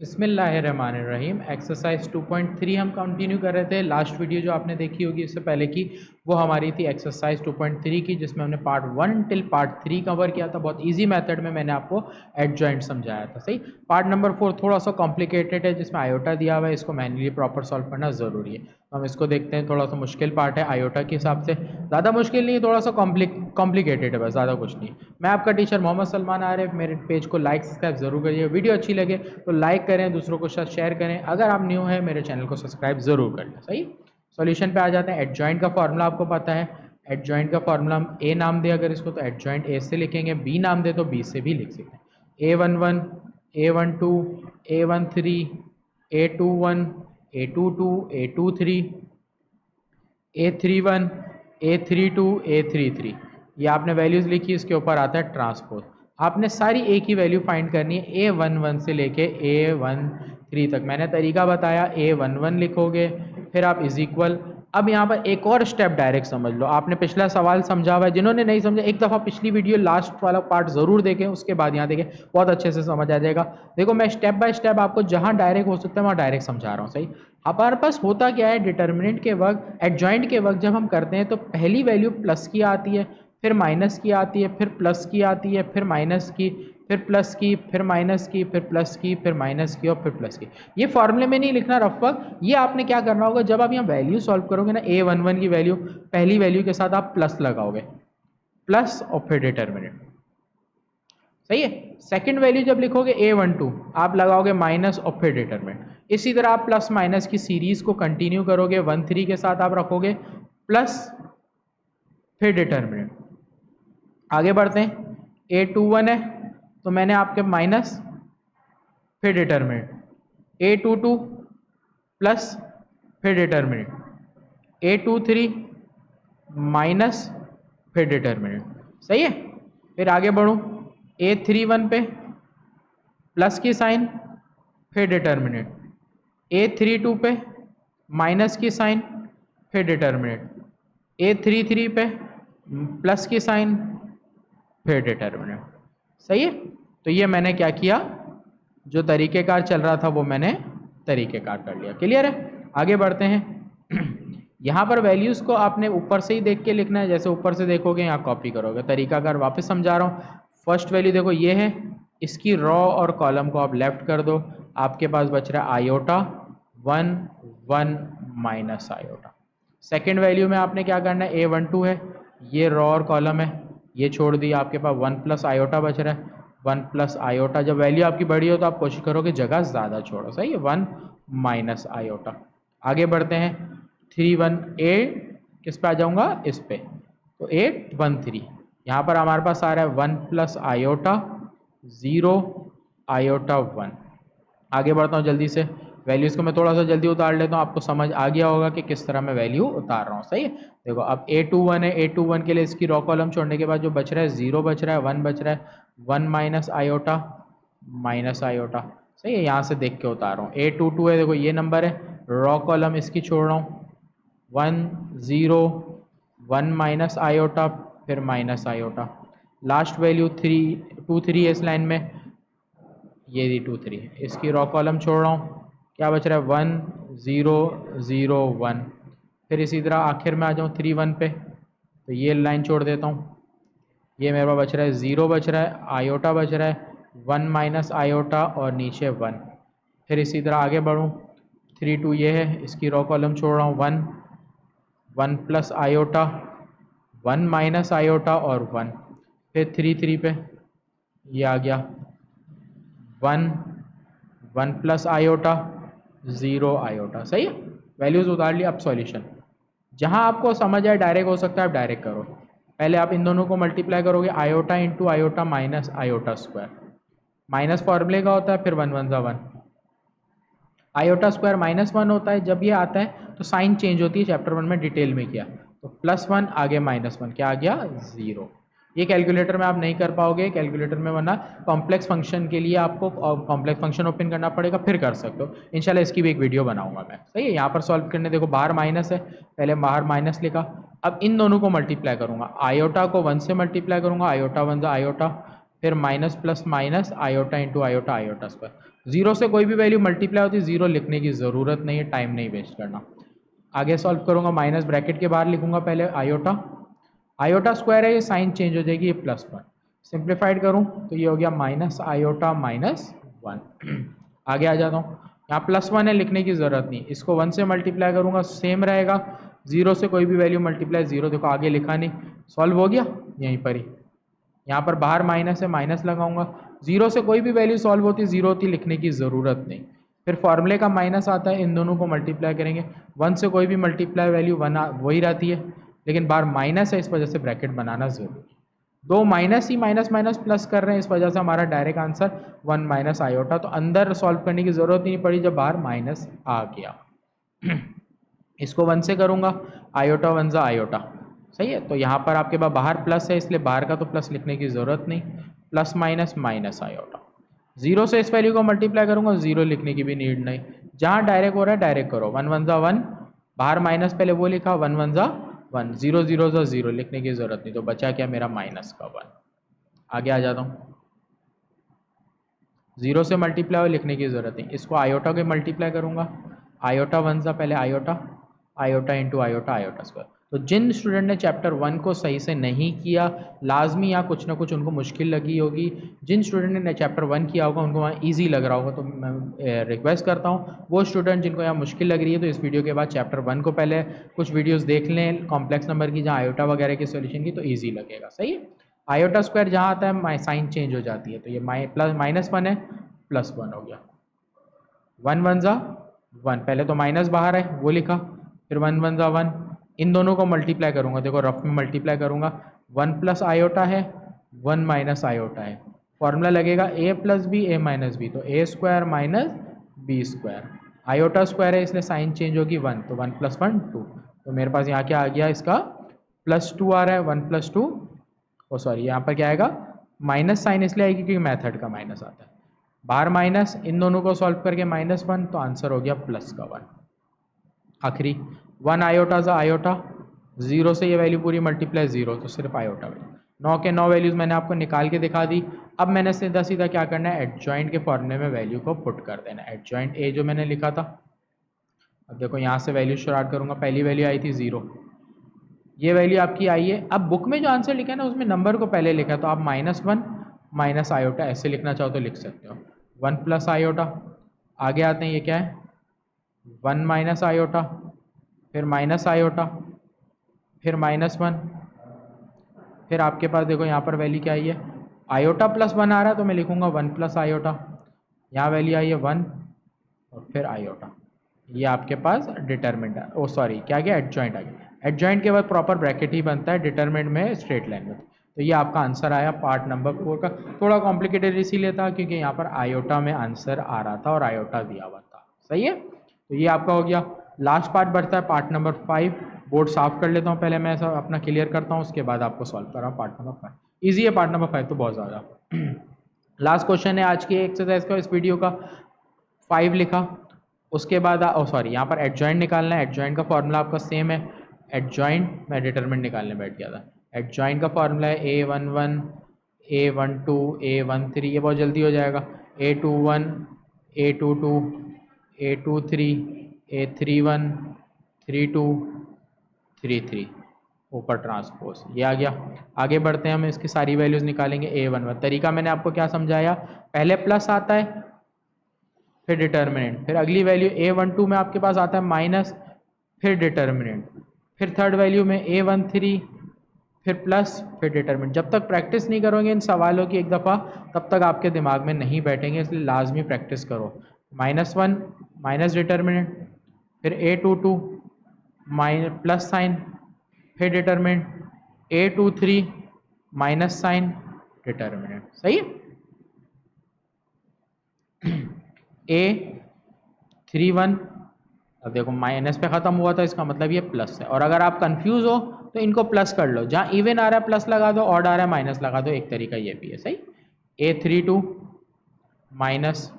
बिस्मिल्लाहिर्रहमानिर्रहीम। एक्सरसाइज 2.3 हम कंटिन्यू कर रहे थे। लास्ट वीडियो जो आपने देखी होगी इससे पहले की, वो हमारी थी एक्सरसाइज 2.3 की, जिसमें हमने पार्ट 1 टिल पार्ट 3 कवर किया था। बहुत इजी मेथड में मैंने आपको एडजॉइंट समझाया था। सही। पार्ट नंबर 4 थोड़ा सा कॉम्प्लिकेटेड है, जिसमें आयोटा दिया हुआ है, इसको मैन्युअली प्रॉपर सॉल्व करना ज़रूरी है। तो हम इसको देखते हैं। थोड़ा सा मुश्किल पार्ट है आयोटा के हिसाब से, ज़्यादा मुश्किल नहीं है, थोड़ा सा कॉम्प्लिकेटेड है, बस ज़्यादा कुछ नहीं। मैं आपका टीचर मोहम्मद सलमान आरिफ। मेरे पेज को लाइक सब्सक्राइब जरूर करिए। वीडियो अच्छी लगे तो लाइक करें, दूसरों को साथ शेयर करें। अगर आप न्यू हैं मेरे चैनल को सब्सक्राइब जरूर कर लें। सही। सॉल्यूशन पे आ जाते हैं। एडजॉइंट का फॉर्मूला आपको पता है। एडजॉइंट का फॉर्मूला हम ए नाम दे अगर इसको, तो एडजॉइंट ए से लिखेंगे। बी नाम दे तो बी से भी लिख सकते हैं। A11, A12, A13, A21, A22, A23, A31, A32, A33। ये आपने वैल्यूज़ लिखी, इसके ऊपर आता है ट्रांसपोज। आपने सारी ए की वैल्यू फाइंड करनी है A11 से लेके A13 तक। मैंने तरीका बताया, A11 लिखोगे, फिर आप इज इक्वल। अब यहाँ पर एक और स्टेप डायरेक्ट समझ लो। आपने पिछला सवाल समझा हुआ है, जिन्होंने नहीं समझा एक दफ़ा पिछली वीडियो लास्ट वाला पार्ट ज़रूर देखें, उसके बाद यहाँ देखें, बहुत अच्छे से समझ आ जाएगा। देखो मैं स्टेप बाय स्टेप आपको जहाँ डायरेक्ट हो सकता है वहाँ डायरेक्ट समझा रहा हूँ। सही। हमारे पास होता क्या है, डिटर्मिनेंट के वक्त, एडजॉइंट के वक्त जब हम करते हैं तो पहली वैल्यू प्लस की आती है, फिर माइनस की आती है, फिर प्लस की आती है, फिर माइनस की, फिर प्लस की, फिर माइनस की, फिर प्लस की, फिर माइनस की और फिर प्लस की। ये फॉर्मूले में नहीं लिखना रफ वर्क। ये आपने क्या करना होगा, जब आप यहाँ वैल्यू सॉल्व करोगे ना, A11 की वैल्यू, पहली वैल्यू के साथ आप प्लस लगाओगे, प्लस और फिर डिटर्मिनेंट। सही है। सेकंड वैल्यू जब लिखोगे A12, आप लगाओगे माइनस और फिर डिटरमिनेंट। इसी तरह आप प्लस माइनस की सीरीज को कंटिन्यू करोगे। 1 3 के साथ आप रखोगे प्लस फिर डिटरमिनेंट। आगे बढ़ते हैं। A21 है तो मैंने आपके माइनस फिर डिटरमिनेंट। A22 प्लस फिर डिटरमिनेंट। A23 माइनस फिर डिटरमिनेंट। सही है। फिर आगे बढ़ूं, A31 पे प्लस की साइन, फिर डिटर्मिनेंट। A32 पे माइनस की साइन, फिर डिटर्मिनेंट। A33 पे प्लस की साइन, फिर डिटर्मिनेंट। सही है। तो ये मैंने क्या किया, जो तरीक़ेकार चल रहा था वो मैंने तरीक़ेकार कर लिया। क्लियर है। आगे बढ़ते हैं। यहाँ पर वैल्यूज़ को आपने ऊपर से ही देख के लिखना है। जैसे ऊपर से देखोगे यहाँ कॉपी करोगे। तरीक़ाकार वापस समझा रहा हूँ। फर्स्ट वैल्यू देखो ये है, इसकी रॉ और कॉलम को आप लेफ्ट कर दो, आपके पास बच रहा है iota 1 1 minus iota. Second value में आपने क्या करना है, A12 है, ये रॉ और कॉलम है, ये छोड़ दिया, आपके पास 1 प्लस आयोटा बच रहा है। 1 प्लस आयोटा, जब वैल्यू आपकी बड़ी हो तो आप कोशिश करोगे जगह ज़्यादा छोड़ो। सही है। 1 माइनस आयोटा। आगे बढ़ते हैं। 3 1 A किस पे आ जाऊँगा, इस पे, तो 8 1 3। यहाँ पर हमारे पास आ रहा है 1 प्लस आयोटा 0 आयोटा 1। आगे बढ़ता हूँ जल्दी से। वैल्यूज़ को मैं थोड़ा सा जल्दी उतार लेता हूँ, आपको समझ आ गया होगा कि किस तरह मैं वैल्यू उतार रहा हूँ। सही है। देखो अब A21 है, A21 के लिए इसकी रॉ कॉलम छोड़ने के बाद जो बच रहा है 0 बच रहा है, 1 बच रहा है, 1 माइनस आयोटा माइनस आयोटा। सही है। यहाँ से देख के उतार रहा हूँ। A22 है, देखो ये नंबर है, रॉ कॉलम इसकी छोड़ रहा हूँ, 1 0 1 माइनस आयोटा, फिर माइनस आयोटा। लास्ट वैल्यू 3 2 3 है इस लाइन में, ये दी 2 3, इसकी रॉ कॉलम छोड़ रहा हूँ, क्या बच रहा है 1 0 0 1। फिर इसी तरह आखिर में आ जाऊँ 3 1 पे, तो ये लाइन छोड़ देता हूँ, ये मेरे पास बच रहा है 0 बच रहा है, आयोटा बच रहा है, 1 माइनस आयोटा और नीचे 1। फिर इसी तरह आगे बढ़ूँ, 3 2 ये है, इसकी रॉ कॉलम छोड़ रहा हूँ, 1 1 प्लस आयोटा, 1 माइनस आयोटा और 1। फिर 3 3 पे ये आ गया 1 1 प्लस आयोटा 0 आयोटा। सही है। वैल्यूज़ उतार ली। अब सॉल्यूशन जहाँ आपको समझ आए, डायरेक्ट हो सकता है आप डायरेक्ट करो। पहले आप इन दोनों को मल्टीप्लाई करोगे, iota into iota minus iota square. Minus फॉर्मूले का होता है, फिर 1 1 ज़ा 1, आयोटा स्क्वायर -1 होता है। जब ये आता है तो साइन चेंज होती है, चैप्टर 1 में डिटेल में किया। तो +1 आगे -1, क्या आ गया 0। ये कैलकुलेटर में आप नहीं कर पाओगे, कैलकुलेटर में, वरना कॉम्प्लेक्स फंक्शन के लिए आपको कॉम्प्लेक्स फंक्शन ओपन करना पड़ेगा, फिर कर सकते हो। इंशाल्लाह इसकी भी एक वीडियो बनाऊंगा मैं। सही है। यहाँ पर सॉल्व करने देखो, बाहर माइनस है, पहले बाहर माइनस लिखा। अब इन दोनों को मल्टीप्लाई करूंगा, आयोटा को 1 से मल्टीप्लाई करूंगा, आयोटा 1 आयोटा, फिर minus plus minus iota into iota iota square. Zero से कोई भी वैल्यू मल्टीप्लाई होती है, जीरो लिखने की ज़रूरत नहीं है, टाइम नहीं वेस्ट करना। आगे सॉल्व करूँगा, माइनस ब्रैकेट के बाहर लिखूंगा पहले आयोटा, आयोटा स्क्वायर है, ये साइन चेंज हो जाएगी, ये प्लस वन। सिंप्लीफाइड करूँ तो ये हो गया माइनस आयोटा माइनस वन। आगे आ जाता हूँ, यहाँ प्लस वन है, लिखने की ज़रूरत नहीं, इसको वन से मल्टीप्लाई करूँगा सेम रहेगा, जीरो से कोई भी वैल्यू मल्टीप्लाई जीरो, देखो आगे लिखा नहीं, सॉल्व हो गया यहीं पर ही। यहाँ पर बाहर माइनस है, माइनस लगाऊंगा, जीरो से कोई भी वैल्यू सॉल्व होती, जीरो होती, लिखने की ज़रूरत नहीं। फिर फॉर्मूले का माइनस आता है, इन दोनों को मल्टीप्लाई करेंगे, वन से कोई भी मल्टीप्लाई वैल्यू वन वही रहती है, लेकिन बाहर माइनस है, इस वजह से ब्रैकेट बनाना जरूरी। दो माइनस ही माइनस माइनस प्लस कर रहे हैं, इस वजह से हमारा direct answer one minus iota, तो अंदर सॉल्व करने की ज़रूरत नहीं पड़ी जब बाहर माइनस आ गया। इसको वन से करूँगा, आयोटा वन ज़ा आयोटा, सही है। तो यहाँ पर आपके पास बाहर प्लस है, इसलिए बाहर का तो प्लस लिखने की ज़रूरत नहीं, plus minus minus iota. Zero से इस वैल्यू को मल्टीप्लाई करूँगा, जीरो लिखने की भी नीड नहीं, जहाँ डायरेक्ट हो रहा है डायरेक्ट करो, वन वन ज़ा वन, बाहर माइनस पहले वो लिखा, वन वन ज़ा वन, जीरो जीरो ज़ा जीरो, लिखने की ज़रूरत नहीं, तो बचा क्या मेरा माइनस का वन। आगे आ जाता हूँ, जीरो से मल्टीप्लाई लिखने की ज़रूरत नहीं, इसको आयोटा के मल्टीप्लाई करूँगा, आयोटा वन सा पहले iota, iota into iota iota square. तो जिन स्टूडेंट ने चैप्टर वन को सही से नहीं किया, लाजमी यहाँ कुछ ना कुछ उनको मुश्किल लगी होगी, जिन स्टूडेंट ने चैप्टर वन किया होगा उनको वहाँ ईजी लग रहा होगा, तो मैं रिक्वेस्ट करता हूँ वो स्टूडेंट जिनको यहाँ मुश्किल लग रही है, तो इस वीडियो के बाद चैप्टर वन को पहले कुछ वीडियोज़ देख लें कॉम्प्लेक्स नंबर की, जहाँ आयोटा वगैरह की सोल्यूशन की, तो ईजी लगेगा, सही है। आयोटा स्क्वायर जहाँ आता है साइन चेंज हो जाती है, तो ये प्लस माइनस वन है, प्लस वन हो गया, वन वन ज़ा वन, पहले तो माइनस बाहर है वो लिखा, फिर वन वन ज़ा वन, इन दोनों को मल्टीप्लाई करूँगा, देखो रफ में मल्टीप्लाई करूँगा, वन प्लस आयोटा है, वन माइनस आयोटा है, फॉर्मूला लगेगा A plus B A minus B, तो A square minus B square, iota square है इसलिए साइन चेंज होगी वन, तो वन प्लस वन टू, तो मेरे पास यहाँ क्या आ गया, इसका प्लस टू आ रहा है, वन प्लस टू, ओ सॉरी यहाँ पर क्या आएगा, माइनस साइन इसलिए आएगी क्योंकि मेथड का माइनस आता है, बाहर माइनस, इन दोनों को सॉल्व करके माइनस वन, तो आंसर हो गया प्लस का वन। आखिरी वन आयोटा ज़ा आयोटा, जीरो से ये वैल्यू पूरी मल्टीप्लाई जीरो, तो सिर्फ आयोटा वैल्यू, नौ के नौ वैल्यूज़ मैंने आपको निकाल के दिखा दी। अब मैंने सीधा सीधा क्या करना है, एडजॉइंट के फॉर्मूले में वैल्यू को पुट कर देना, एडजॉइंट ए जो मैंने लिखा था, अब देखो यहाँ से वैल्यू स्टार्ट करूँगा, पहली वैल्यू आई थी जीरो, ये वैल्यू आपकी आई है, अब बुक में जो आंसर लिखा है ना उसमें नंबर को पहले लिखा है, तो आप माइनस वन माइनस आयोटा ऐसे लिखना चाहो तो लिख सकते हो, वन प्लस आयोटा, आगे आते हैं ये क्या है, वन माइनस आयोटा, फिर माइनस आयोटा, फिर माइनस वन, फिर आपके पास देखो यहाँ पर वैल्यू क्या आई है, आयोटा प्लस वन आ रहा है, तो मैं लिखूँगा वन प्लस आयोटा, यहाँ वैल्यू आई है वन, और फिर आयोटा, ये आपके पास डिटरमिनेंट है, ओ सॉरी क्या गया, एडजॉइंट आ गया, एडजॉइंट के बाद प्रॉपर ब्रैकेट ही बनता है, डिटरमिनेंट में स्ट्रेट लाइन में, तो ये आपका आंसर आया पार्ट नंबर 4 का। थोड़ा कॉम्प्लिकेटेड इसीलिए था क्योंकि यहाँ पर आयोटा में आंसर आ रहा था और आयोटा दिया हुआ था, सही है। तो ये आपका हो गया, लास्ट पार्ट बढ़ता है पार्ट नंबर 5, बोर्ड साफ कर लेता हूँ पहले मैं, ऐसा अपना क्लियर करता हूँ, उसके बाद आपको सॉल्व कर रहा हूँ पार्ट नंबर 5, ईजी है पार्ट नंबर 5 तो बहुत ज़्यादा। लास्ट क्वेश्चन है आज की एक्सरसाइज का, इस वीडियो का 5 लिखा, उसके बाद ओ सॉरी यहाँ पर एडजॉइंट निकालना है, एडजॉइंट का फॉर्मूला आपका सेम है, एडजॉइंट मैं डिटरमिनेंट निकालने बैठ गया था, एडजॉइंट का फॉर्मूला है A11 A12 A13, ये बहुत जल्दी हो जाएगा, A21 A22 A23 A31 32 33, ऊपर ट्रांसपोज ये आ गया। आगे बढ़ते हैं, हम इसकी सारी वैल्यूज़ निकालेंगे, A11, तरीका मैंने आपको क्या समझाया, पहले प्लस आता है फिर डिटरमिनेंट, फिर अगली वैल्यू A12 में आपके पास आता है माइनस, फिर डिटरमिनेंट, फिर थर्ड वैल्यू में A13, फिर प्लस, फिर डिटरमिनेंट। जब तक प्रैक्टिस नहीं करोगे इन सवालों की एक दफ़ा, तब तक आपके दिमाग में नहीं बैठेंगे, इसलिए लाजमी प्रैक्टिस करो। माइनस वन माइनस डिटरमिनेंट, फिर A22 माइनस प्लस साइन, फिर determinant, A23 minus sine, determinant, सही है। A31, अब देखो माइनस पे ख़त्म हुआ था, इसका मतलब ये प्लस है, और अगर आप कंफ्यूज हो तो इनको प्लस कर लो, जहाँ इवन आ रहा है प्लस लगा दो, ऑड आ रहा है माइनस लगा दो, एक तरीका ये भी है, सही। A32 माइनस,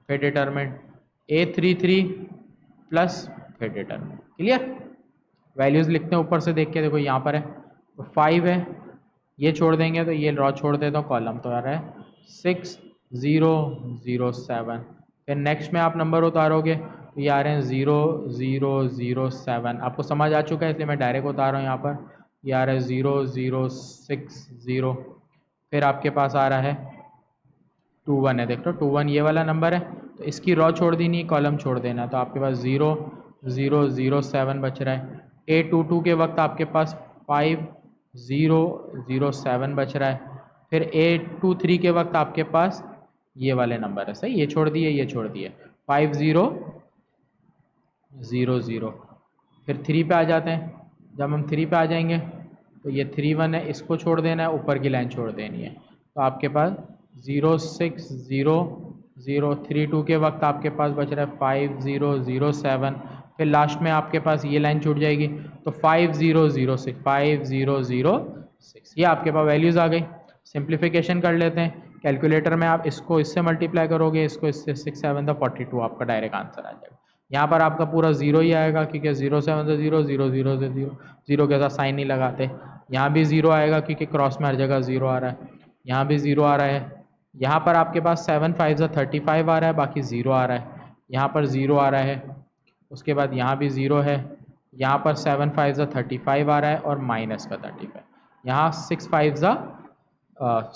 फिर डिटरमिनेंट, A33 प्लस, फिर डिटरमिनेंट, क्लियर। वैल्यूज़ लिखते हैं ऊपर से देख के, देखो यहाँ पर है, तो 5 है, ये छोड़ देंगे तो ये रॉ छोड़ देता हूँ, कॉलम तो आ रहा है 6007। फिर नेक्स्ट में आप नंबर उतारोगे तो ये आ रहे हैं 0007। आपको समझ आ चुका है इसलिए मैं डायरेक्ट उतार रहा हूँ यहाँ पर। ये आ रहा है 0060। फिर आपके पास आ रहा है 21 है, देख लो 21 ये वाला नंबर है, तो इसकी रॉ छोड़ देनी है, कॉलम छोड़ देना, तो आपके पास 0007 बच रहा है। A22 के वक्त आपके पास 5007 बच रहा है। फिर A23 के वक्त आपके पास ये वाले नंबर है, सही, ये छोड़ दिए, ये छोड़ दिए, 5000। फिर 3 पे आ जाते हैं। जब हम 3 पे आ जाएंगे तो ये 31 है, इसको छोड़ देना है, ऊपर की लाइन छोड़ देनी है, तो आपके पास 06032 के वक्त आपके पास बच रहा है 5007। फिर लास्ट में आपके पास ये लाइन छूट जाएगी तो 5006 ये आपके पास वैल्यूज़ आ गई। सिंप्लीफिकेशन कर लेते हैं। कैलकुलेटर में आप इसको इससे मल्टीप्लाई करोगे, इसको इससे 6 7 42, आपका डायरेक्ट आंसर आ जाएगा। यहाँ पर आपका पूरा जीरो ही आएगा क्योंकि 07 से 0, 00 से 0, जीरो के साथ साइन नहीं लगाते। यहाँ भी जीरो आएगा क्योंकि क्रॉस में हर जगह जीरो आ रहा है, यहाँ भी जीरो आ रहा है। यहाँ पर आपके पास 7 5 से 35 आ रहा है, बाकी जीरो आ रहा है, यहाँ पर जीरो आ रहा है। उसके बाद यहाँ भी ज़ीरो है, यहाँ पर 7 5 ज़ा 35 आ रहा है और माइनस का 35, यहाँ 6 5 ज़ा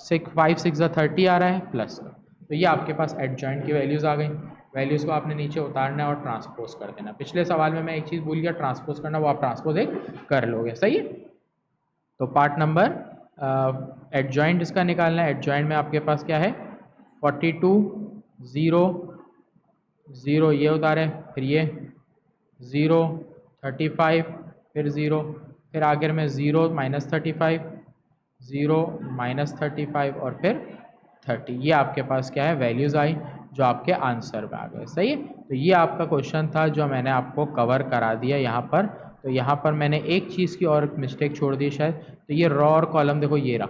6 ज़ा 30 आ रहा है प्लस का। तो ये आपके पास एडजॉइंट की वैल्यूज़ आ गई। वैल्यूज़ को आपने नीचे उतारना है और ट्रांसपोज कर देना। पिछले सवाल में मैं एक चीज़ भूल गया, ट्रांसपोज करना, वो आप ट्रांसपोज एक कर लोगे, सही है। तो पार्ट नंबर एडजॉइंट इसका निकालना है। एडजॉइंट में आपके पास क्या है, 42 0 0 ये उतारे, फिर ये 0 35, फिर 0, फिर आखिर में 0 -35, 0 -35 और फिर 30। ये आपके पास क्या है, वैल्यूज़ आई जो आपके आंसर में आ गए, सही है। तो ये आपका क्वेश्चन था जो मैंने आपको कवर करा दिया यहाँ पर। तो यहाँ पर मैंने एक चीज़ की और मिस्टेक छोड़ दी शायद, तो ये रॉ और कॉलम देखो ये रहा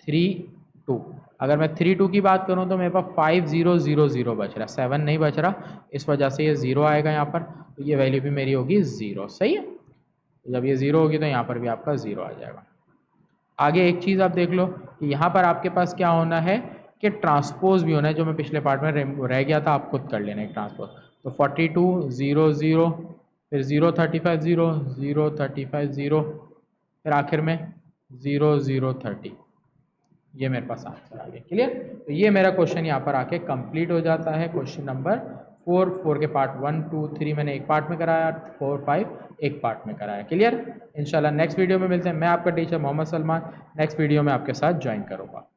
3 2। अगर मैं 3 2 की बात करूँ तो मेरे पास 5000 बच रहा, 7 नहीं बच रहा, इस वजह से ये 0 आएगा यहाँ पर। तो ये वैल्यू भी मेरी होगी 0, सही है। तो जब ये 0 होगी तो यहाँ पर भी आपका 0 आ जाएगा। आगे एक चीज़ आप देख लो कि यहाँ पर आपके पास क्या होना है कि ट्रांसपोज भी होना है, जो मैं पिछले पार्ट में रह गया था, आप खुद कर लेना एक ट्रांसपोज। तो 42 0 0, फिर 0 35 0, 0 35 0, फिर आखिर में 0 0 30। ये मेरे पास आंसर आ गया, क्लियर। तो ये मेरा क्वेश्चन यहाँ पर आके कंप्लीट हो जाता है। क्वेश्चन नंबर 4 के पार्ट 1 2 3 मैंने एक पार्ट में कराया, 4 5 एक पार्ट में कराया, क्लियर। इंशाल्लाह नेक्स्ट वीडियो में मिलते हैं। मैं आपका teacher Mohammad Salman next video में आपके साथ ज्वाइन करूँगा।